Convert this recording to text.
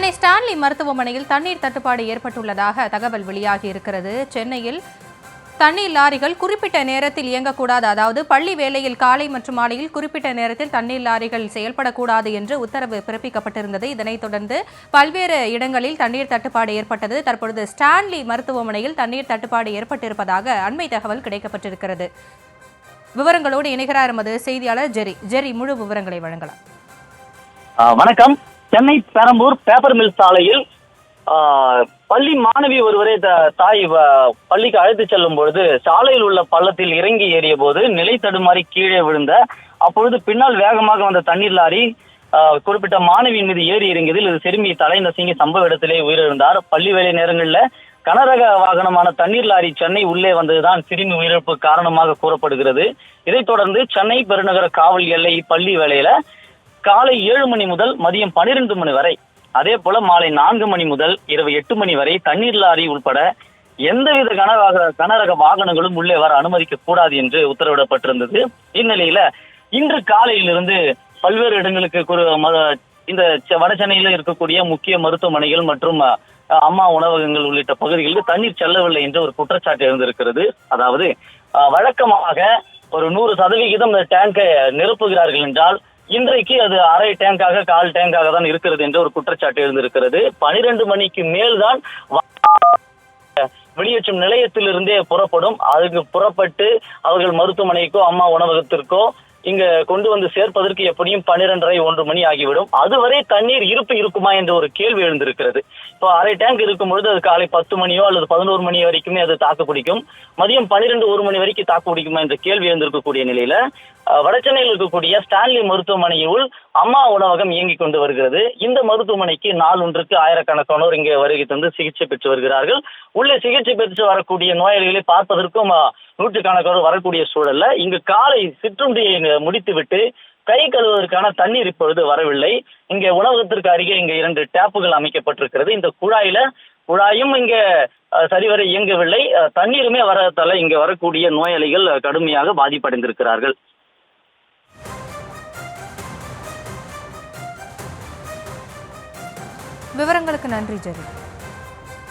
Chennai Stanley மருத்துவமனையில் தண்ணீர் தட்டுப்பாடு ஏற்பட்டுள்ளதாக தகவல் வெளியாகி இருக்கிறது. சென்னையில் தண்ணீர் லாரிகள் குறிப்பிட்ட நேரத்தில் இயங்கக்கூடாது, அதாவது பள்ளி வேளையில் காலை மற்றும் மாலையில் குறிப்பிட்ட நேரத்தில் தண்ணீர் லாரிகள் செயல்படக்கூடாது என்று உத்தரவு பிறப்பிக்கப்பட்டிருந்தது. இதனைத் தொடர்ந்து பல்வேறு இடங்களில் தண்ணீர் தட்டுப்பாடு ஏற்பட்டது. தற்பொழுது ஸ்டான்லி மருத்துவமனையில் தண்ணீர் தட்டுப்பாடு ஏற்பட்டிருப்பதாக அண்மை தகவல் கிடைக்கப்பட்டிருக்கிறது. விவரங்களோடு இணைகிறார் எமது செய்தியாளர் ஜெரி. முழு விவரங்களை வழங்கலாம். வணக்கம். சென்னை பெரம்பூர் பேப்பர் மில் சாலையில் பள்ளி மாணவி ஒருவரை தாய் பள்ளிக்கு அழைத்து செல்லும் பொழுது சாலையில் உள்ள பள்ளத்தில் இறங்கி ஏறிய போது நிலை தடுமாறி கீழே விழுந்த அப்பொழுது பின்னால் வேகமாக வந்த தண்ணீர் லாரி குறிப்பிட்ட மாணவியின் மீது ஏறி இறங்கியதில் இது சிறுமி தலை நசுங்கி சம்பவ இடத்திலே உயிரிழந்தார். பள்ளி வேலை நேரங்களில் கனரக வாகனமான தண்ணீர் லாரி சென்னை உள்ளே வந்ததுதான் சிறுமி உயிரிழப்பு காரணமாக கூறப்படுகிறது. இதைத் தொடர்ந்து சென்னை பெருநகர காவல் எல்லை பள்ளி வேலையில காலை 7 மணி முதல் மதியம் 12 மணி வரை, அதே போல மாலை 4 மணி முதல் இரவு 8 மணி வரை தண்ணீர் லாரி உட்பட எந்தவித கனரக வாகனங்களும் உள்ளே வர அனுமதிக்க கூடாது என்று உத்தரவிடப்பட்டிருந்தது. இந்நிலையில இன்று காலையிலிருந்து பல்வேறு இடங்களுக்கு இந்த வட சென்னையில இருக்கக்கூடிய முக்கிய மருத்துவமனைகள் மற்றும் அம்மா உணவகங்கள் உள்ளிட்ட பகுதிகளுக்கு தண்ணீர் செல்லவில்லை என்ற ஒரு குற்றச்சாட்டு இருந்திருக்கிறது. அதாவது வழக்கமாக ஒரு 100% டேங்கை நிரப்புகிறார்கள் என்றால் இன்றைக்கு அது அரை டேங்காக கால் டேங்காக தான் இருக்கிறது என்ற ஒரு குற்றச்சாட்டு இருந்திருக்கிறது. 12 மணிக்கு மேல்தான் வெளியேற்றும் நிலையத்திலிருந்தே புறப்படும். அதுக்கு புறப்பட்டு அவர்கள் மருத்துவமனைக்கோ அம்மா உணவகத்திற்கோ இங்க கொண்டு வந்து சேர்ப்பதற்கு எப்படியும் 12:30 1 மணி ஆகிவிடும். அதுவரை தண்ணீர் இருப்பு இருக்குமா என்ற ஒரு கேள்வி எழுந்திருக்கிறது. இப்போ அரை டேங்க் இருக்கும் பொழுது அது காலை 10 மணியோ அல்லது 11 மணி வரைக்குமே அது தாக்கு பிடிக்கும். மதியம் 12 1 மணி வரைக்கும் தாக்கு பிடிக்குமா என்ற கேள்வி எழுந்திருக்கக்கூடிய நிலையில வடசென்னையில் இருக்கக்கூடிய ஸ்டான்லி மருத்துவமனையில் அம்மா உணவகம் இயங்கிக் கொண்டு வருகிறது. இந்த மருத்துவமனைக்கு நாள் ஒன்றுக்கு ஆயிரக்கணக்கானோர் இங்கே வருகை தந்து சிகிச்சை பெற்று வருகிறார்கள். உள்ளே சிகிச்சை பெற்று வரக்கூடிய நோயாளிகளை பார்ப்பதற்கும் நூற்றுக்கணக்கானோர் வரக்கூடிய சூழல்ல இங்கு காலை சிற்றுண்டியை முடித்துவிட்டு கை கழுவுவதற்கான தண்ணீர் இப்பொழுது வரவில்லை. இங்கே உணவகத்திற்கு அருகே இங்க 2 டேப்புகள் அமைக்கப்பட்டிருக்கிறது. இந்த குழாயும் இங்க சரிவர இயங்கவில்லை. தண்ணீருமே வரதால இங்க வரக்கூடிய நோயாளிகள் கடுமையாக பாதிப்படைந்திருக்கிறார்கள். விவரங்களுக்கு நன்றி ஜெரி.